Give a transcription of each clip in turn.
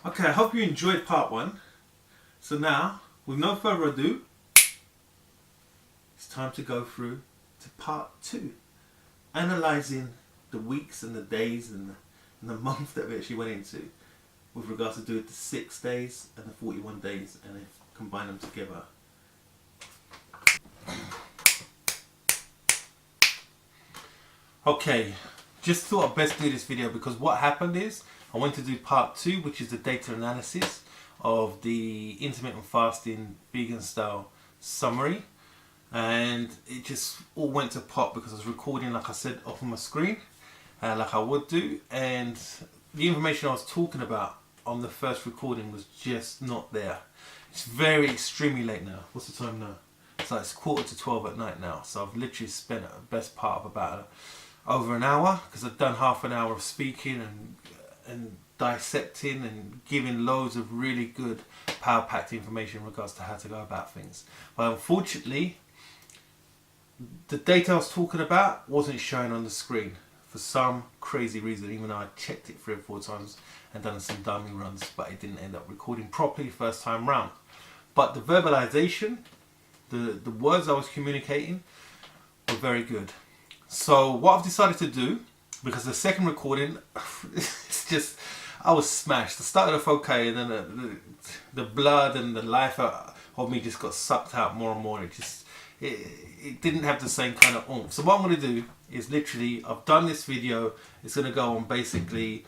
Okay, I hope you enjoyed part one. So now, with no further ado, it's time to go through to part two, analysing the weeks and the days and the month that we actually went into with regards to doing the 6 days and the 41 days and then combine them together. Okay, just thought I'd best do this video because what happened is I went to do part two, which is the data analysis of the intermittent fasting vegan style summary, and it just all went to pot because I was recording, like I said, off on my screen, like I would do, and the information I was talking about on the first recording was just not there. It's very extremely late now. What's the time now? It's 11:45 at night now, so I've literally spent the best part of about over an hour because I've done half an hour of speaking and dissecting and giving loads of really good power packed information in regards to how to go about things. But unfortunately, the data I was talking about wasn't showing on the screen for some crazy reason, even though I checked it 3 or 4 times and done some dummy runs, but it didn't end up recording properly first time round. But the verbalization, the words I was communicating were very good. So what I've decided to do, because the second recording, it's just, I was smashed. I started off okay, and then the blood and the life of me just got sucked out more and more. It didn't have the same kind of oomph. So what I'm going to do is literally, I've done this video. It's going to go on basically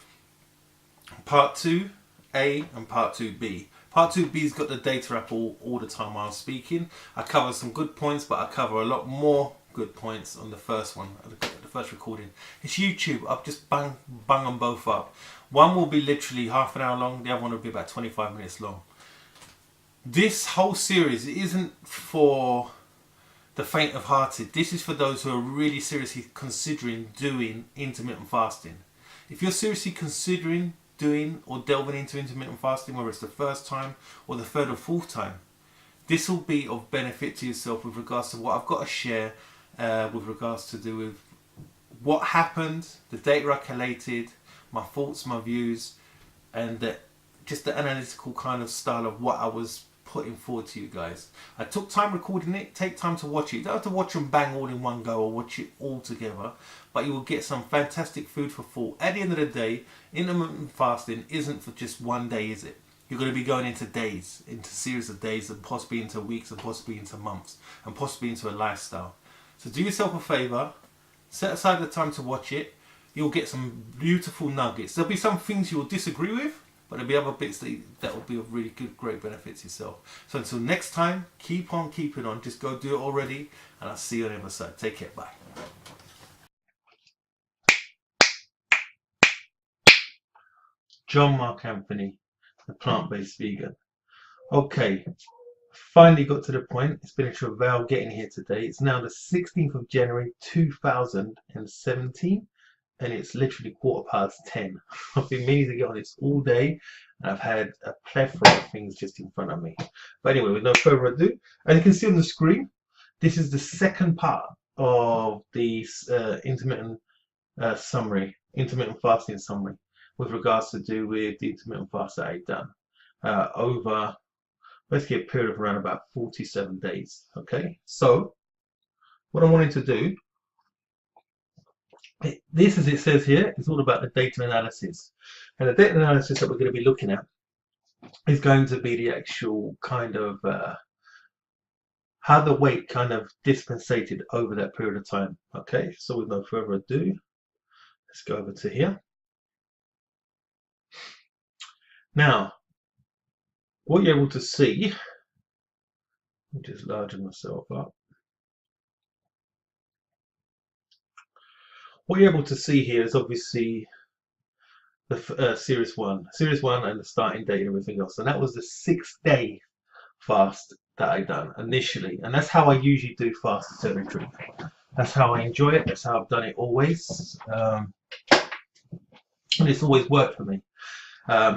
part 2A and part 2B. Part 2B's got the data up all the time while I'm speaking. I cover some good points, but I cover a lot more good points on the first one, the first recording. It's YouTube. I've just bang them both up. One will be literally half an hour long. The other one will be about 25 minutes long. This whole series isn't for the faint of hearted. This is for those who are really seriously considering doing intermittent fasting. If you're seriously considering doing or delving into intermittent fasting, whether it's the first time or the third or fourth time, this will be of benefit to yourself with regards to what I've got to share, with regards to do with what happened, the data I collated, my thoughts, my views, and just the analytical kind of style of what I was putting forward to you guys. I took time recording it. Take time to watch it. You don't have to watch them bang all in one go or watch it all together, but you will get some fantastic food for thought. At the end of the day, intermittent fasting isn't for just one day, is it? You're going to be going into days, into series of days, and possibly into weeks, and possibly into months, and possibly into a lifestyle. So do yourself a favour, set aside the time to watch it. You'll get some beautiful nuggets. There'll be some things you'll disagree with, but there'll be other bits that will be of really good, great benefit to yourself. So until next time, keep on keeping on. Just go do it already, and I'll see you on the other side. Take care. Bye. John Mark Anthony, the plant-based vegan. Okay, finally got to the point. It's been a travail getting here today. It's now the 16th of January 2017, and it's literally 10:15. I've been meaning to get on this all day, and I've had a plethora of things just in front of me. But anyway, with no further ado, as you can see on the screen, this is the second part of the intermittent fasting summary, with regards to do with the intermittent fast that I've done over basically a period of around about 47 days. Okay, so what I'm wanting to do, this as it says here, is all about the data analysis. And the data analysis that we're going to be looking at is going to be the actual kind of how the weight kind of dispensated over that period of time. Okay, so with no further ado, let's go over to here. Now, what you're able to see, I'll just largen myself up. What you're able to see here is obviously the series one and the starting date and everything else, and that was the 6-day fast that I done initially, and that's how I usually do fast telemetry. That's how I enjoy it. That's how I've done it always, and it's always worked for me.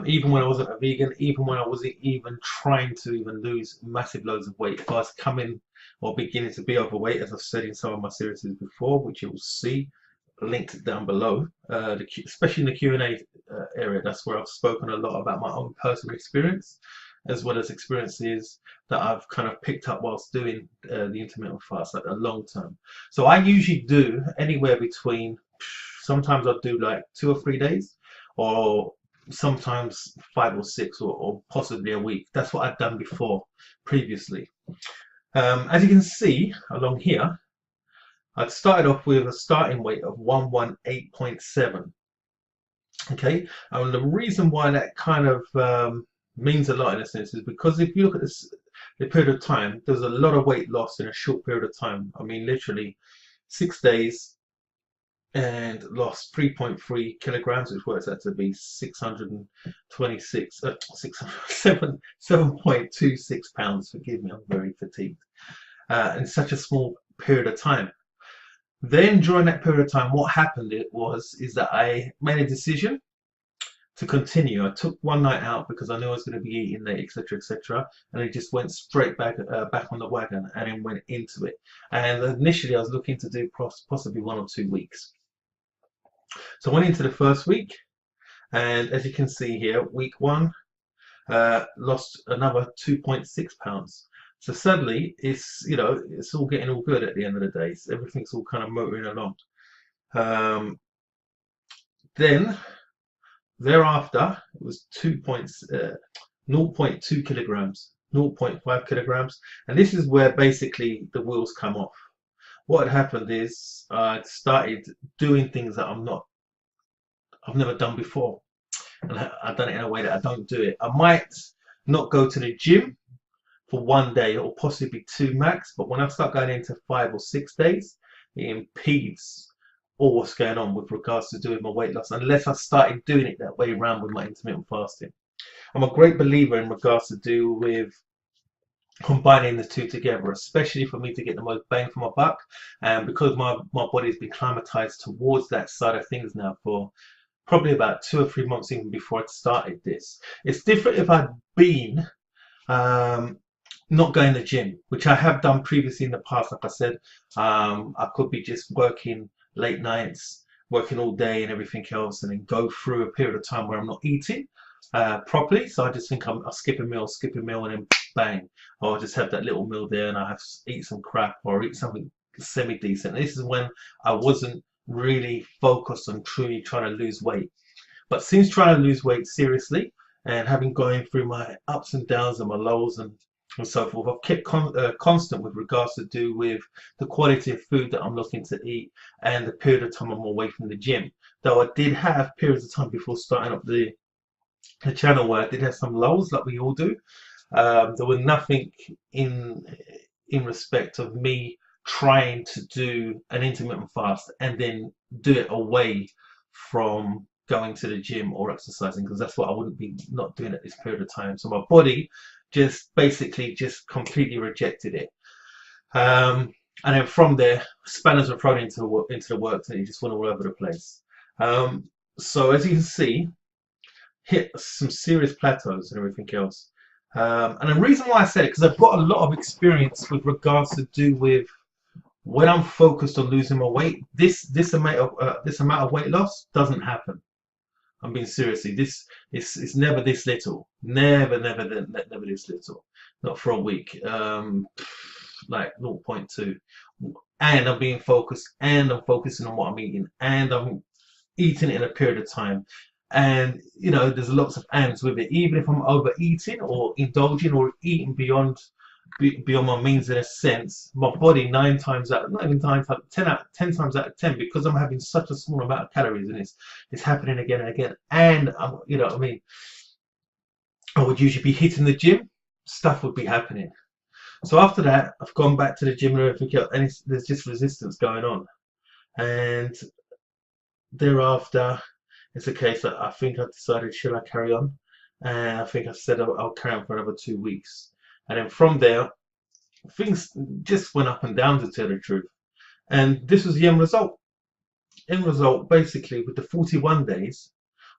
Even when I wasn't a vegan, even when I wasn't even trying to even lose massive loads of weight, if I was coming or beginning to be overweight, as I've said in some of my series before, which you will see linked down below, especially in the Q&A area. That's where I've spoken a lot about my own personal experience, as well as experiences that I've kind of picked up whilst doing the intermittent fast, like a long term. So I usually do anywhere between, sometimes I'll do like 2 or 3 days, or sometimes 5 or 6, or possibly a week. That's what I've done before previously. As you can see along here, I'd started off with a starting weight of 118.7. Okay, and the reason why that kind of means a lot in a sense is because if you look at this, the period of time, there's a lot of weight loss in a short period of time. I mean, literally 6 days, and lost 3.3 kilograms, which works out to be 626, 7.26 pounds. Forgive me, I'm very fatigued. In such a small period of time. Then during that period of time, what happened is that I made a decision to continue. I took one night out because I knew I was going to be eating late, etc., etc., and I just went straight back on the wagon and then went into it. And initially, I was looking to do possibly 1 or 2 weeks. So I went into the first week, and as you can see here, week 1 lost another 2.6 pounds. So sadly, it's it's all getting all good at the end of the day. So everything's all kind of motoring along. Then thereafter, it was 0.2 kilograms, 0.5 kilograms, and this is where basically the wheels come off. What had happened is I started doing things that I've never done before, and I've done it in a way that I don't do it. I might not go to the gym for 1 day or possibly 2 max, but when I start going into 5 or 6 days, it impedes all what's going on with regards to doing my weight loss, unless I started doing it that way around with my intermittent fasting. I'm a great believer in regards to do with combining the two together, especially for me to get the most bang for my buck, and because my body's been climatized towards that side of things now for probably about 2 or 3 months even before I started this. It's different if I'd been not going to the gym, which I have done previously in the past. Like I said, I could be just working late nights, working all day and everything else, and then go through a period of time where I'm not eating properly. So I just think I'll skip a meal, and then bang, or I'll just have that little meal there and I have to eat some crap or eat something semi-decent. This is when I wasn't really focused on truly trying to lose weight. But since trying to lose weight seriously and having going through my ups and downs and my lows and so forth, I've kept constant with regards to do with the quality of food that I'm looking to eat and the period of time I'm away from the gym. Though I did have periods of time before starting up the channel where I did have some lows, like we all do. There was nothing in respect of me trying to do an intermittent fast and then do it away from going to the gym or exercising, because that's what I wouldn't be not doing at this period of time. So my body just basically just completely rejected it. And then from there, spanners were thrown into the works, and it just went all over the place. So as you can see, hit some serious plateaus and everything else. And the reason why I said it, because I've got a lot of experience with regards to do with when I'm focused on losing my weight. This amount of weight loss doesn't happen. I'm being seriously. This is never this little. Never this little. Not for a week. Like 0.2. And I'm being focused, and I'm focusing on what I'm eating, and I'm eating it in a period of time. And there's lots of ands with it. Even if I'm overeating or indulging or eating beyond my means in a sense, my body 9 times out, not even 9 times, 10 times out of 10, because I'm having such a small amount of calories, and it's happening again and again. And I mean, I would usually be hitting the gym, stuff would be happening. So after that, I've gone back to the gym and everything else, and there's just resistance going on. And thereafter, it's a case that I think I decided, should I carry on? And I think I said I'll carry on for another 2 weeks. And then from there, things just went up and down, to tell the truth. And this was the end result. End result, basically, with the 41 days,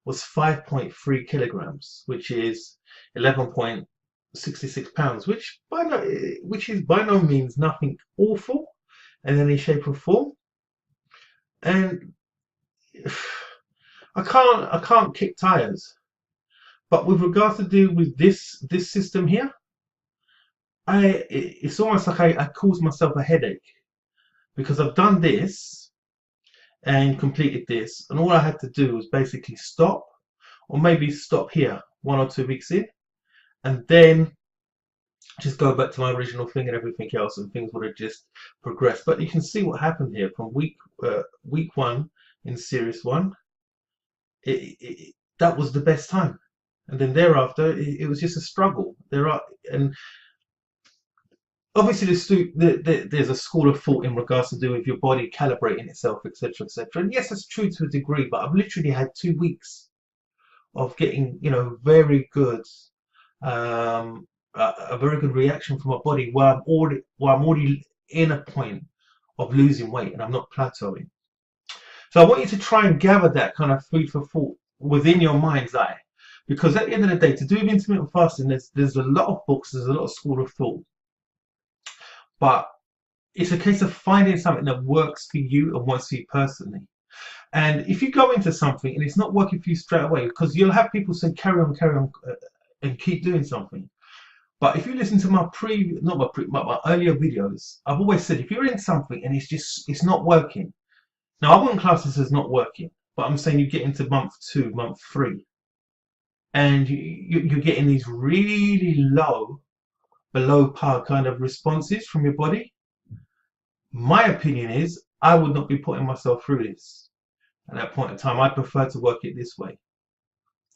was 5.3 kilograms, which is 11.66 pounds, which is by no means nothing awful in any shape or form. And I can't kick tires. But with regards to do with this system here, it's almost like I cause myself a headache because I've done this and completed this, and all I had to do was basically stop, or maybe stop here 1 or 2 weeks in, and then just go back to my original thing and everything else, and things would have just progressed. But you can see what happened here from week one in series one. That was the best time, and then thereafter it was just a struggle. And obviously there's a school of thought in regards to do with your body calibrating itself, etc., etc. And yes, that's true to a degree, but I've literally had 2 weeks of getting, very good, a very good reaction from my body where I'm already in a point of losing weight and I'm not plateauing. So I want you to try and gather that kind of food for thought within your mind's eye, because at the end of the day, to do with intermittent fasting, there's a lot of books, there's a lot of school of thought, but it's a case of finding something that works for you and works for you personally. And if you go into something and it's not working for you straight away, because you'll have people say carry on, and keep doing something. But if you listen to my but my earlier videos, I've always said if you're in something and it's not working. Now I wouldn't class this as not working, but I'm saying you get into month 2, month 3, and you're getting these really low, below par kind of responses from your body. My opinion is I would not be putting myself through this at that point in time. I prefer to work it this way.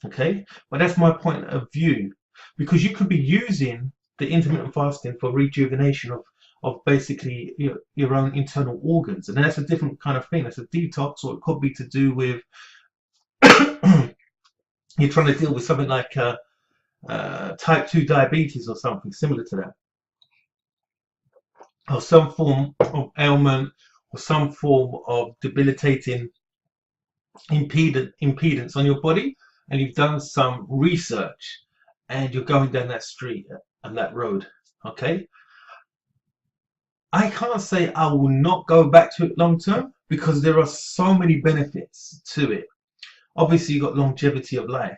Okay, but that's my point of view, because you could be using the intermittent fasting for rejuvenation of basically your own internal organs, and that's a different kind of thing. That's a detox, or it could be to do with you're trying to deal with something like type 2 diabetes or something similar to that, or some form of ailment, or some form of debilitating impedance on your body, and you've done some research and you're going down that street and that road. Okay, I can't say I will not go back to it long term, because there are so many benefits to it. Obviously you've got longevity of life.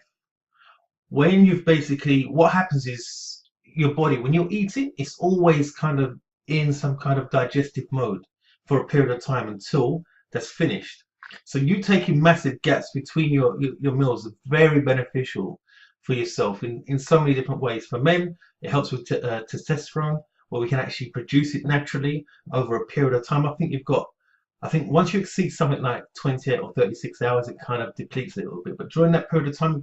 When you've basically, what happens is your body, when you're eating, it's always kind of in some kind of digestive mode for a period of time until that's finished. So you taking massive gaps between your meals is very beneficial for yourself in so many different ways. For men, it helps with testosterone, where we can actually produce it naturally over a period of time. I think once you exceed something like 28 or 36 hours, it kind of depletes it a little bit. But during that period of time,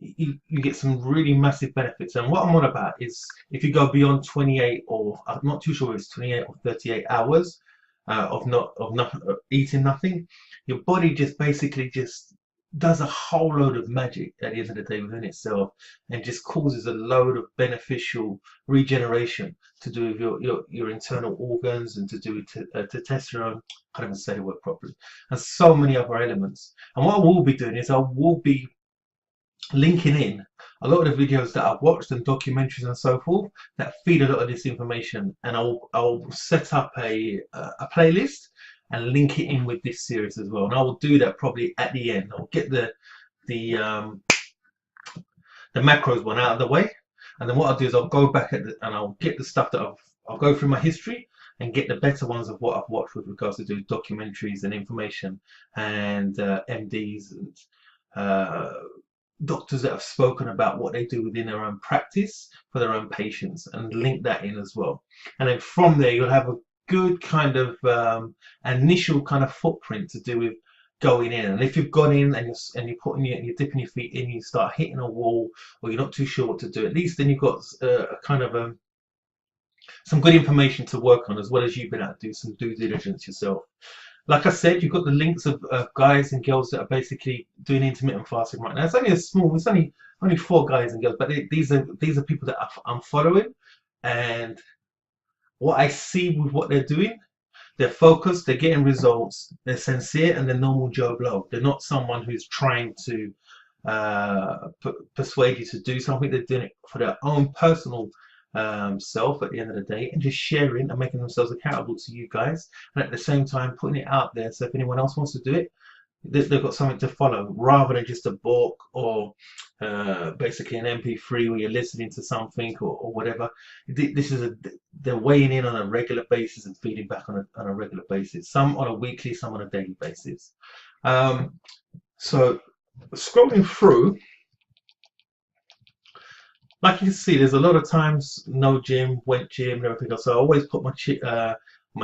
you get some really massive benefits. And what I'm on about is if you go beyond 28, or I'm not too sure if it's 28 or 38 hours of eating nothing, your body just basically just does a whole load of magic at the end of the day within itself, and just causes a load of beneficial regeneration to do with your internal organs, and to do with testosterone. I can't even say the word properly, and so many other elements. And what I will be doing is I will be linking in a lot of the videos that I've watched and documentaries and so forth that feed a lot of this information, and I'll set up a playlist and link it in with this series as well. And I will do that probably at the end. I'll get the macros one out of the way, and then what I'll do is I'll go back and I'll get the stuff that I'll go through my history and get the better ones of what I've watched with regards to do documentaries and information, and MDs and doctors that have spoken about what they do within their own practice for their own patients, and link that in as well. And then from there you'll have a good kind of initial kind of footprint to do with going in. And if you've gone in and you're putting you're dipping your feet in, you start hitting a wall, or you're not too sure what to do, at least then you've got a kind of some good information to work on, as well as you've been able to do some due diligence yourself. Like I said, you've got the links of guys and girls that are basically doing intermittent fasting right now. It's only 4 guys and girls, but these are people that I'm following, and what I see with what they're doing, they're focused, they're getting results, they're sincere, and they're normal Joe Blow. They're not someone who's trying to persuade you to do something. They're doing it for their own personal self at the end of the day, and just sharing and making themselves accountable to you guys, and at the same time putting it out there, so if anyone else wants to do it, they've got something to follow rather than just a book or basically an MP3 where you're listening to something or whatever. This is they're weighing in on a regular basis and feeding back on a regular basis. Some on a weekly, some on a daily basis. So scrolling through, like you can see, there's a lot of times no gym, went gym, and everything else. So I always put my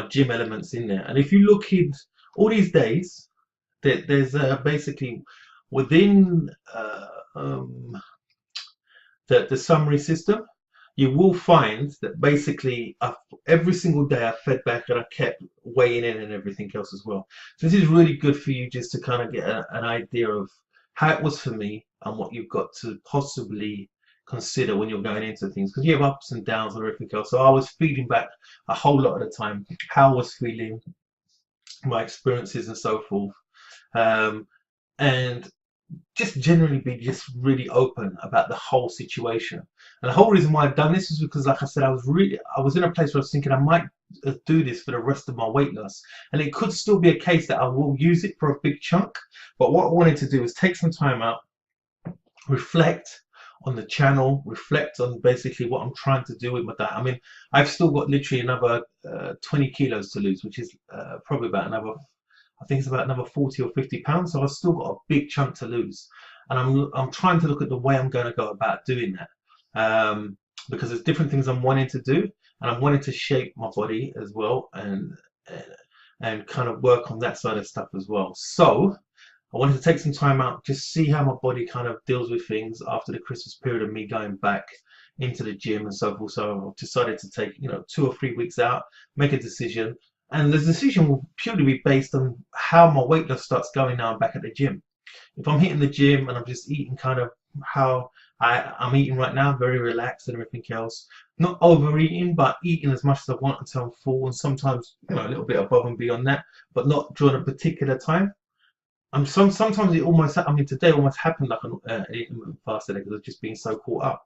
gym elements in there. And if you look in all these days, there's basically within the summary system, you will find that basically every single day I fed back and I kept weighing in and everything else as well. So this is really good for you just to kind of get an idea of how it was for me and what you've got to possibly consider when you're going into things, because you have ups and downs and everything else. So I was feeding back a whole lot of the time how I was feeling, my experiences and so forth, and just generally be just really open about the whole situation. And the whole reason why I've done this is because, like I said, I was in a place where I was thinking I might do this for the rest of my weight loss, and it could still be a case that I will use it for a big chunk. But what I wanted to do is take some time out, reflect on the channel, reflect on basically what I'm trying to do with my diet. I mean, I've still got literally another 20 kilos to lose, which is probably about another, I think it's about another 40 or 50 pounds. So I've still got a big chunk to lose, and I'm trying to look at the way I'm going to go about doing that, because there's different things I'm wanting to do, and I'm wanting to shape my body as well, and kind of work on that side of stuff as well. So I wanted to take some time out, just see how my body kind of deals with things after the Christmas period of me going back into the gym and so forth. So I've decided to take 2 or 3 weeks out, make a decision, and the decision will purely be based on how my weight loss starts going now I'm back at the gym. If I'm hitting the gym and I'm just eating kind of how I'm eating right now, very relaxed and everything else, not overeating, but eating as much as I want until I'm full, and sometimes a little bit above and beyond that, but not during a particular time. Sometimes it almost, I mean, today almost happened like an intermittent fast today because I've just been so caught up.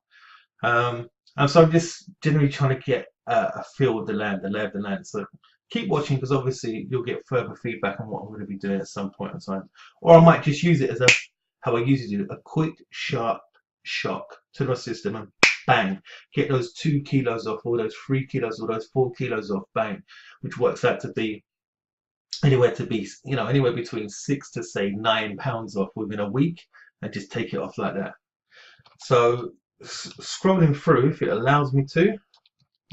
And so I'm just generally trying to get a feel of the lay of the land. So keep watching, because obviously you'll get further feedback on what I'm going to be doing at some point in time. Or I might just use it as how I usually do, a quick, sharp shock to my system, and bang, get those 2 kilos off, or those 3 kilos, or those 4 kilos off, bang, which works out to be anywhere between 6 to say 9 pounds off within a week, and just take it off like that. So scrolling through, if it allows me to,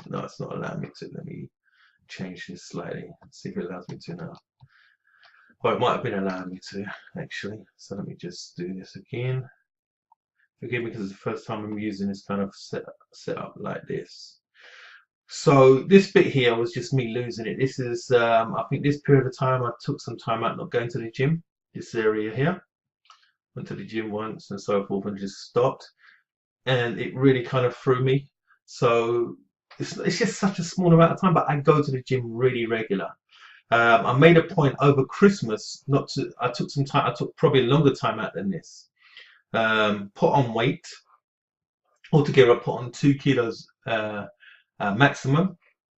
no, it's not allowing me to. Let me change this slightly, see if it allows me to now. Well, it might have been allowing me to actually, so let me just do this again. Forgive me, because it's the first time I'm using this kind of set up like this. So this bit here was just me losing it. This is, I think this period of time I took some time out not going to the gym. This area here, went to the gym once and so forth, and just stopped, and it really kind of threw me. So it's just such a small amount of time, but I go to the gym really regular. I made a point over Christmas not to. I took some time. I took probably a longer time out than this. Put on weight. Altogether, I put on 2 kilos. Maximum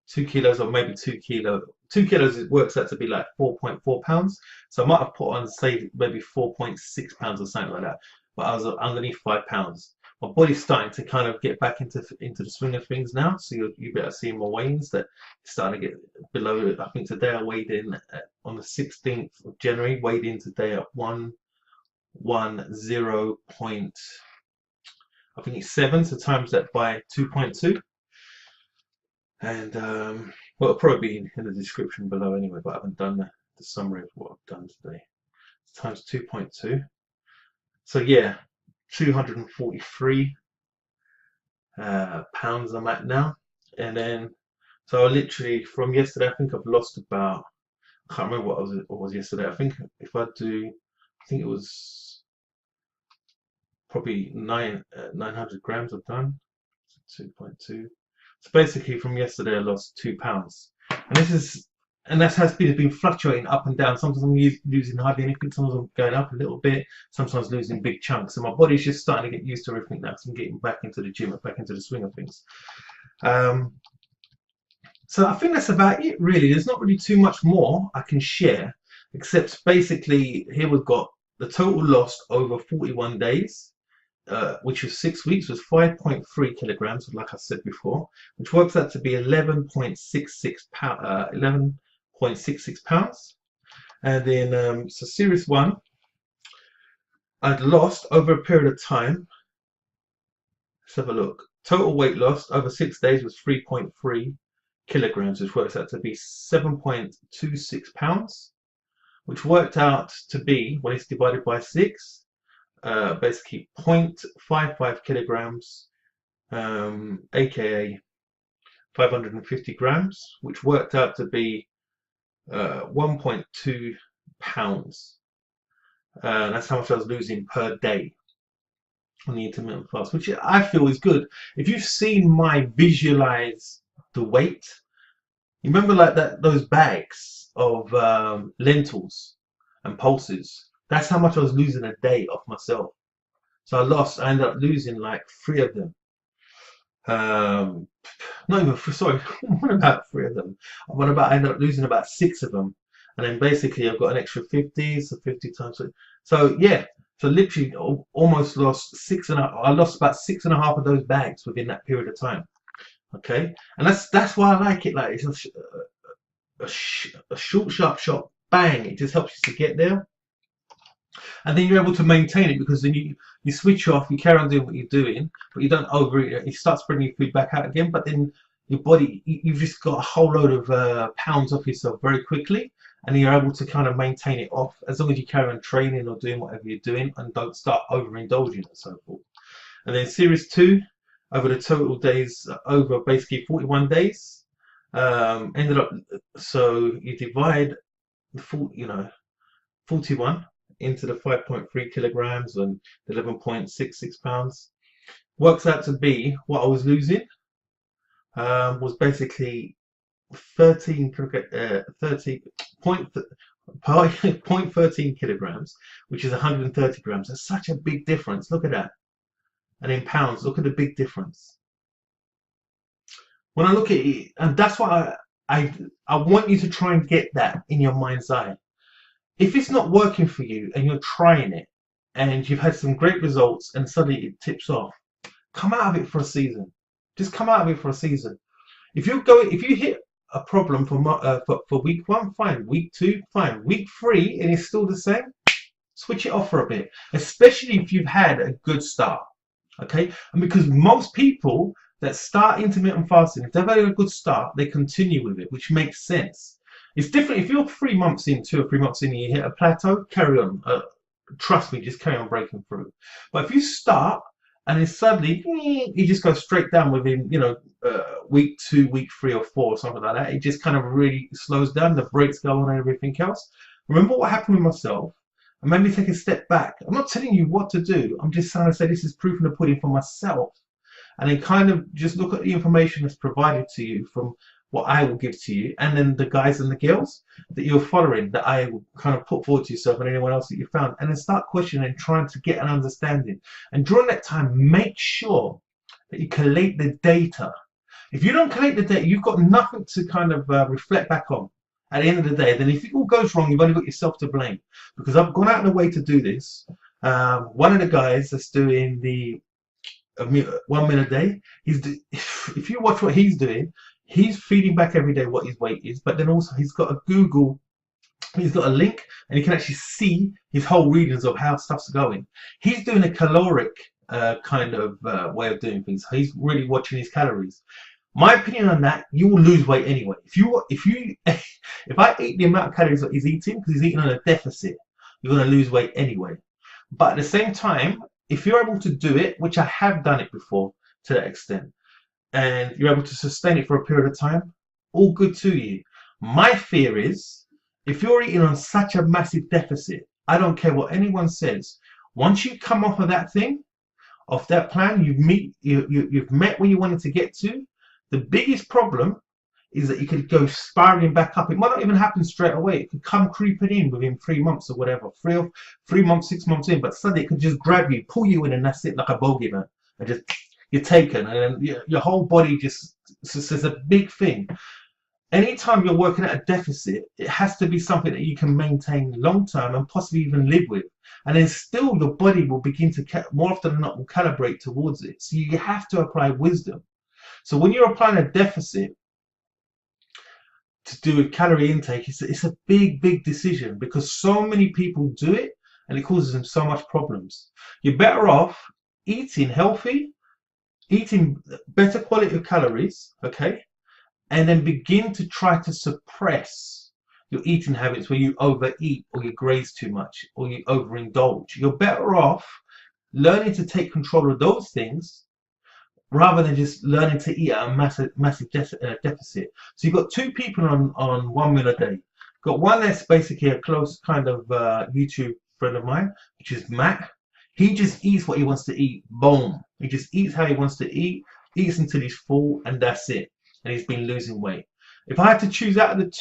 2 kilos, or maybe 2 kilos. 2 kilos, it works out to be like 4.4 pounds. So I might have put on, say, maybe 4.6 pounds or something like that. But I was underneath 5 pounds. My body's starting to kind of get back into the swing of things now. So you better see more weigh-ins that starting to get below. I think today I weighed in on the 16th of January. Weighed in today at 110 point. I think it's 7. So times that by 2.2. And well, it'll probably be in the description below anyway, but I haven't done the summary of what I've done today. It's times 2.2. So yeah, 243 pounds I'm at now. And then, so I literally, from yesterday, I think I've lost about, I can't remember what was yesterday. I think if I do, I think it was probably 900 grams I've done. 2.2. So basically, from yesterday, I lost 2 pounds, and that has been fluctuating up and down. Sometimes I'm losing hardly anything. Sometimes I'm going up a little bit. Sometimes losing big chunks. So my body's just starting to get used to everything now. So I'm getting back into the gym and back into the swing of things. So I think that's about it, really. There's not really too much more I can share. except basically here we've got the total lost over 41 days, which was 6 weeks, was 5.3 kilograms, like I said before, which works out to be 11.66 pounds. And then, so series 1, I'd lost over a period of time. Let's have a look. Total weight lost over 6 days was 3.3 kilograms, which works out to be 7.26 pounds, which worked out to be, when it's divided by 6, basically 0.55 kilograms, aka 550 grams, which worked out to be 1.2 pounds. That's how much I was losing per day on the intermittent fast, which I feel is good. If you've seen my visualize the weight, you remember like those bags of lentils and pulses, that's how much I was losing a day off myself. So I ended up losing like 3 of them. Not even, sorry, what about 3 of them? I ended up losing about 6 of them. And then basically I've got an extra 50, so 50 times. So yeah, so literally almost lost 6.5. I lost about 6.5 of those bags within that period of time. Okay, and that's why I like it. Like it's a short, sharp, bang. It just helps you to get there, and then you're able to maintain it, because then you switch off, you carry on doing what you're doing, but you don't overeat it. You start spreading your food back out again, but then your body, you've just got a whole load of pounds off yourself very quickly, and you're able to kind of maintain it off as long as you carry on training or doing whatever you're doing and don't start overindulging and so forth. And then series 2, over the total days, over basically 41 days, ended up, so you divide the 41 into the 5.3 kilograms and 11.66 pounds, works out to be what I was losing was basically 0.13 kilograms, which is 130 grams. That's such a big difference. Look at that. And in pounds, look at the big difference. When I look at it, and that's why I want you to try and get that in your mind's eye. If it's not working for you and you're trying it and you've had some great results and suddenly it tips off, come out of it for a season. Just come out of it for a season. If you hit a problem for week 1, fine. Week 2, fine. Week 3, and it's still the same, switch it off for a bit, especially if you've had a good start. Okay, and because most people that start intermittent fasting, if they've had a good start, they continue with it, which makes sense. It's different if you're 3 months in, 2 or 3 months in, and you hit a plateau, carry on. Trust me, just carry on breaking through. But if you start and then suddenly you just go straight down within, week 2, week 3 or 4, or something like that, it just kind of really slows down. The brakes go on and everything else. Remember what happened with myself? And made me take a step back. I'm not telling you what to do. I'm just trying to say this is proof in the pudding for myself. And then kind of just look at the information that's provided to you from what I will give to you, and then the guys and the girls that you're following, that I will kind of put forward to yourself and anyone else that you found, and then start questioning and trying to get an understanding. And during that time, make sure that you collate the data. If you don't collate the data, you've got nothing to kind of reflect back on at the end of the day. Then if it all goes wrong, you've only got yourself to blame, because I've gone out of the way to do this. One of the guys that's doing the 1 meal a day, if you watch what he's doing, he's feeding back every day what his weight is, but then also he's got a link, and you can actually see his whole readings of how stuff's going. He's doing a caloric kind of way of doing things. He's really watching his calories. My opinion on that, you will lose weight anyway. If I eat the amount of calories that he's eating, because he's eating on a deficit, you're going to lose weight anyway. But at the same time, if you're able to do it, which I have done it before to that extent, and you're able to sustain it for a period of time, all good to you. My fear is, if you're eating on such a massive deficit, I don't care what anyone says, once you come off of that thing, off that plan, you've met where you wanted to get to, the biggest problem is that you could go spiraling back up. It might not even happen straight away. It could come creeping in within 3 months or whatever, 3 months, 6 months in, but suddenly it could just grab you, pull you in, and that's it, like a bogeyman, and just you're taken, and then your whole body just says a big thing. anytime you're working at a deficit, it has to be something that you can maintain long term and possibly even live with. And then still your body will begin to, more often than not, will calibrate towards it. So you have to apply wisdom. So when you're applying a deficit to do with calorie intake, it's a big decision, because so many people do it and it causes them so much problems. You're better off eating healthy, eating better quality of calories, okay? And then begin to try to suppress your eating habits where you overeat or you graze too much or you overindulge. You're better off learning to take control of those things rather than just learning to eat at a massive deficit. So you've got two people on 1 meal a day. Got one that's basically a close kind of YouTube friend of mine, which is Matt. He just eats what he wants to eat. Boom. He just eats how he wants to eat, eats until he's full, and that's it. And he's been losing weight. If I had to choose out of the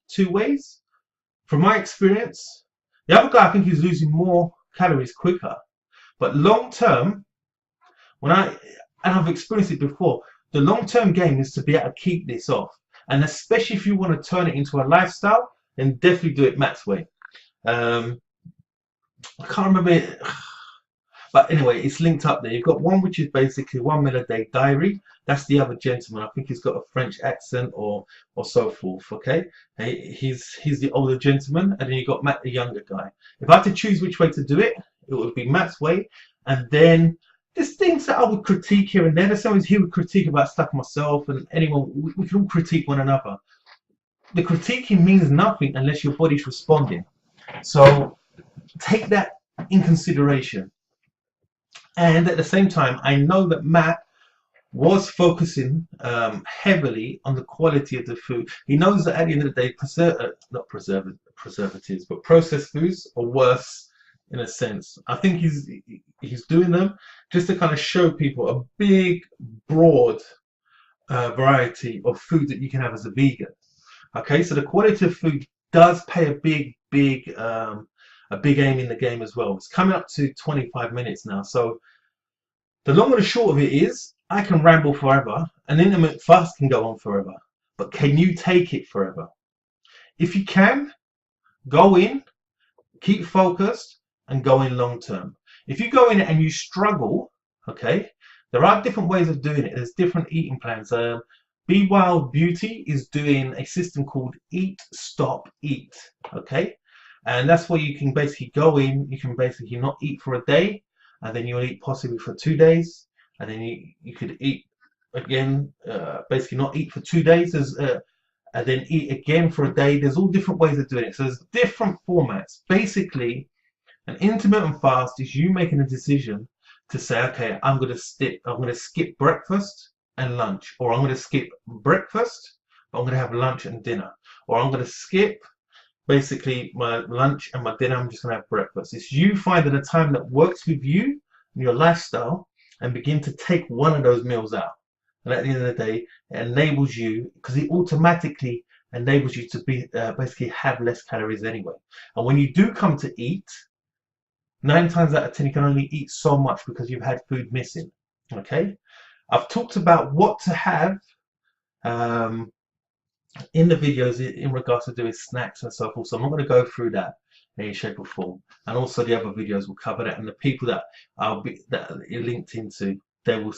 two ways, from my experience, the other guy, I think he's losing more calories quicker. But long term, and I've experienced it before, the long-term game is to be able to keep this off. And especially if you want to turn it into a lifestyle, then definitely do it Matt's way. I can't remember it, but anyway, it's linked up there. You've got one which is basically 1 meal a day diary. That's the other gentleman. I think he's got a French accent or so forth. Okay, he's the older gentleman, and then you got Matt, the younger guy. If I had to choose which way to do it, it would be Matt's way. And then there's things that I would critique here and there. There's things he would critique about stuff myself, and anyone, we can all critique one another. The critiquing means nothing unless your body's responding. So take that in consideration. And at the same time, I know that Matt was focusing heavily on the quality of the food. He knows that at the end of the day, preservatives, but processed foods are worse in a sense. I think he's doing them just to kind of show people a big, broad variety of food that you can have as a vegan. Okay, so the quality of food does play a big aim in the game as well. It's coming up to 25 minutes now. So the long and the short of it is, I can ramble forever, and intermittent fast can go on forever. But can you take it forever? If you can, go in, keep focused, and go in long term. If you go in and you struggle, okay, there are different ways of doing it. There's different eating plans. Be Wild Beauty is doing a system called Eat, Stop, Eat, okay? And that's where you can basically go in, you can basically not eat for a day, and then you'll eat possibly for 2 days, and then you could eat again, basically not eat for 2 days, and then eat again for a day. There's all different ways of doing it. So there's different formats. Basically, an intermittent fast is you making a decision to say, okay, I'm going to skip breakfast and lunch, or I'm going to skip breakfast, but I'm going to have lunch and dinner, or I'm going to skip basically my lunch and my dinner, I'm just going to have breakfast. It's you finding a time that works with you and your lifestyle and begin to take one of those meals out. And at the end of the day, it enables you, because it automatically enables you to be basically have less calories anyway. And when you do come to eat, 9 times out of 10 you can only eat so much because you've had food missing. Okay, I've talked about what to have in the videos in regards to doing snacks and so forth, so I'm not going to go through that in any shape or form. And also the other videos will cover that, and the people that you're linked into, they will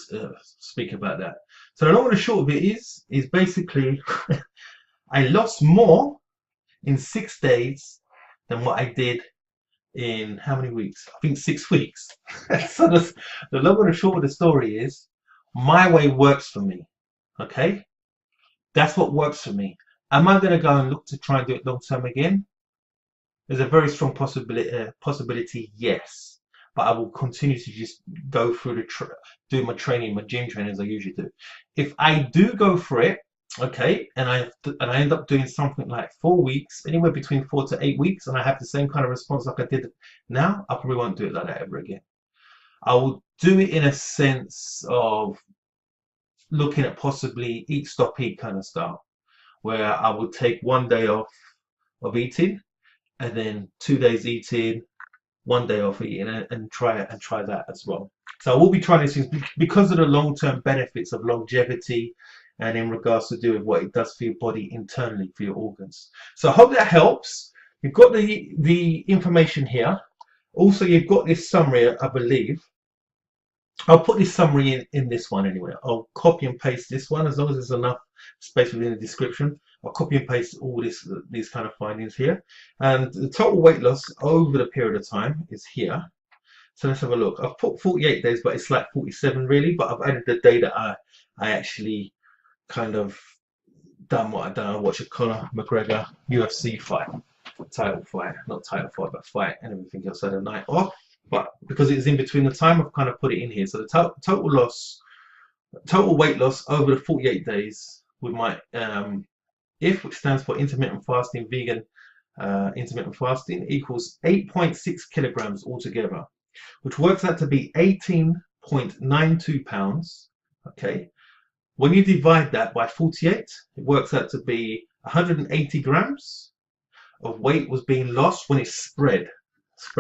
speak about that. So the long and the short of it is basically I lost more in 6 days than what I did in how many weeks? I think 6 weeks. So the long and the short of the story is, my way works for me. Okay, that's what works for me. Am I going to go and look to try and do it long term again? There's a very strong possibility, yes. But I will continue to just go through do my training, my gym training as I usually do. If I do go for it, okay, and I end up doing something like 4 weeks, anywhere between 4 to 8 weeks, and I have the same kind of response like I did now, I probably won't do it like that ever again. I will do it in a sense of looking at possibly eat, stop, eat kind of style, where I would take 1 day off of eating, and then 2 days eating, 1 day off eating, and try that as well. So I will be trying these things because of the long-term benefits of longevity and in regards to do with what it does for your body internally, for your organs. So I hope that helps. You've got the information here. Also, you've got this summary, I believe. I'll put this summary in this one anyway. I'll copy and paste this one as long as there's enough space within the description. I'll copy and paste all these kind of findings here. And the total weight loss over the period of time is here. So let's have a look. I've put 48 days, but it's like 47 really. But I've added the day that I actually kind of done what I've done. I watched a Conor McGregor UFC fight, title fight, not title fight, but fight, and everything else. I had a night off. But because it's in between the time, I've kind of put it in here. So the total weight loss over the 48 days with my IF, which stands for intermittent fasting, vegan intermittent fasting, equals 8.6 kilograms altogether, which works out to be 18.92 pounds. Okay. When you divide that by 48, it works out to be 180 grams of weight was being lost when it's spread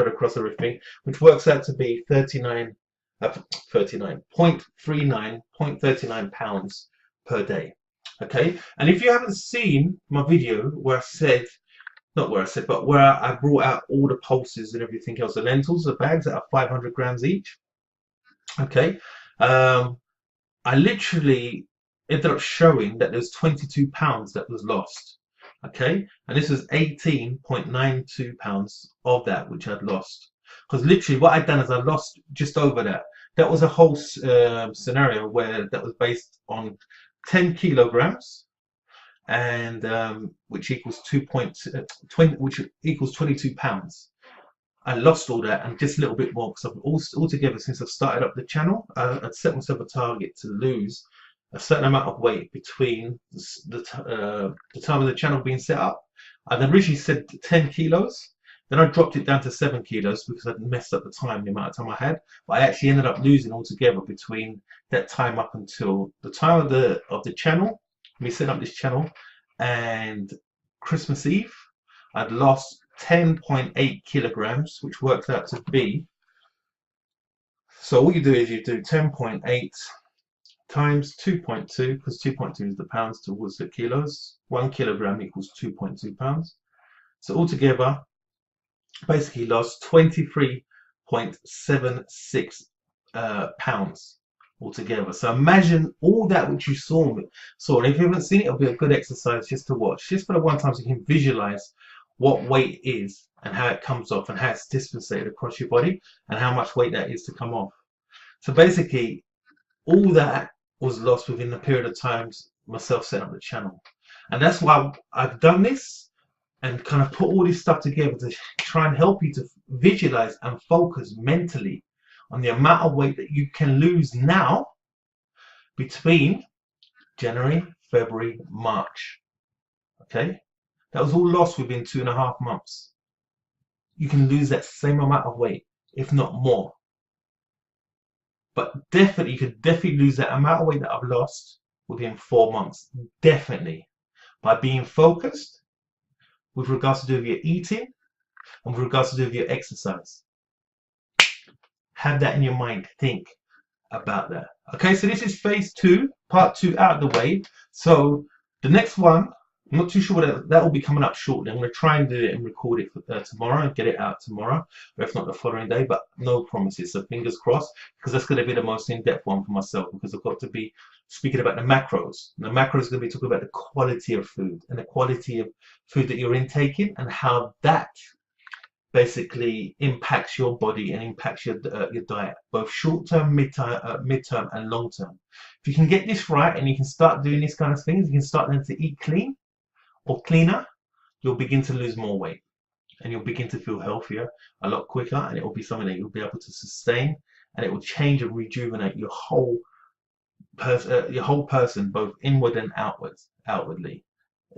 across everything, which works out to be 0.39 pounds per day. Okay, and if you haven't seen my video where I said, not where I said, but where I brought out all the pulses and everything else, the lentils, the bags that are 500 grams each. Okay, I literally ended up showing that there's 22 pounds that was lost. Okay, and this was 18.92 pounds of that which I'd lost, because literally what I'd done is I lost just over that. That was a whole scenario where that was based on 10 kilograms, and which equals 22 pounds. I lost all that and just a little bit more, because I've altogether, since I've started up the channel, I'd set myself a target to lose a certain amount of weight between the time of the channel being set up. I'd originally said 10 kilos, then I dropped it down to 7 kilos because I'd messed up the time, the amount of time I had. But I actually ended up losing altogether between that time up until the time of the channel, me setting up this channel, and Christmas Eve. I'd lost 10.8 kilograms, which works out to be, so all you do is you do 10.8 times 2.2, because 2.2 is the pounds towards the kilos. 1 kilogram equals 2.2 pounds. So altogether, basically lost 23.76 pounds altogether. So imagine all that which you saw. And if you haven't seen it, it'll be a good exercise just to watch, just for the one time, so you can visualize what weight is and how it comes off and how it's dispensated across your body and how much weight that is to come off. So basically, all that was lost within the period of times myself setting up the channel. And that's why I've done this and kind of put all this stuff together to try and help you to visualize and focus mentally on the amount of weight that you can lose now between January, February, March. Okay, that was all lost within 2.5 months. You can lose that same amount of weight, if not more. But definitely, you could definitely lose that amount of weight that I've lost within 4 months. Definitely. By being focused with regards to do with your eating and with regards to do with your exercise. Have that in your mind. Think about that. Okay, so this is phase 2, part 2 out of the way. So the next one, I'm not too sure what that will be coming up shortly. I'm going to try and do it and record it for, tomorrow and get it out tomorrow, or if not the following day, but no promises. So fingers crossed, because that's going to be the most in-depth one for myself, because I've got to be speaking about the macros. And the macros is going to be talking about the quality of food and the quality of food that you're intaking and how that basically impacts your body and impacts your diet, both short-term, mid-term, and long-term. If you can get this right and you can start doing this kind of things, you can start learning to eat clean or cleaner, you'll begin to lose more weight and you'll begin to feel healthier a lot quicker, and it will be something that you'll be able to sustain, and it will change and rejuvenate your whole person, both inward and outwardly.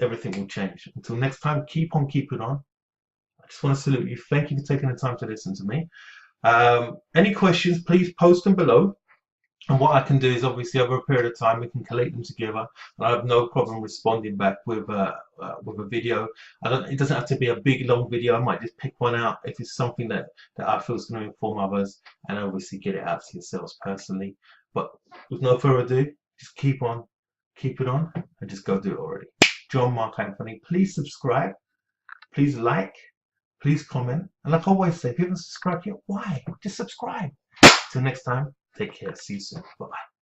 Everything will change. Until next time, keep on keeping on. I just want to salute you. Thank you for taking the time to listen to me. Any questions, please post them below. And what I can do is, obviously, over a period of time, we can collate them together. And I have no problem responding back with a video. It doesn't have to be a big, long video. I might just pick one out if it's something that I feel is going to inform others, and obviously get it out to yourselves personally. But with no further ado, just keep on keep it on and just go do it already. John Mark Anthony, please subscribe, please like, please comment, and like I always say, if you haven't subscribed yet, why? Just subscribe. Till next time, take care. See you soon. Bye bye.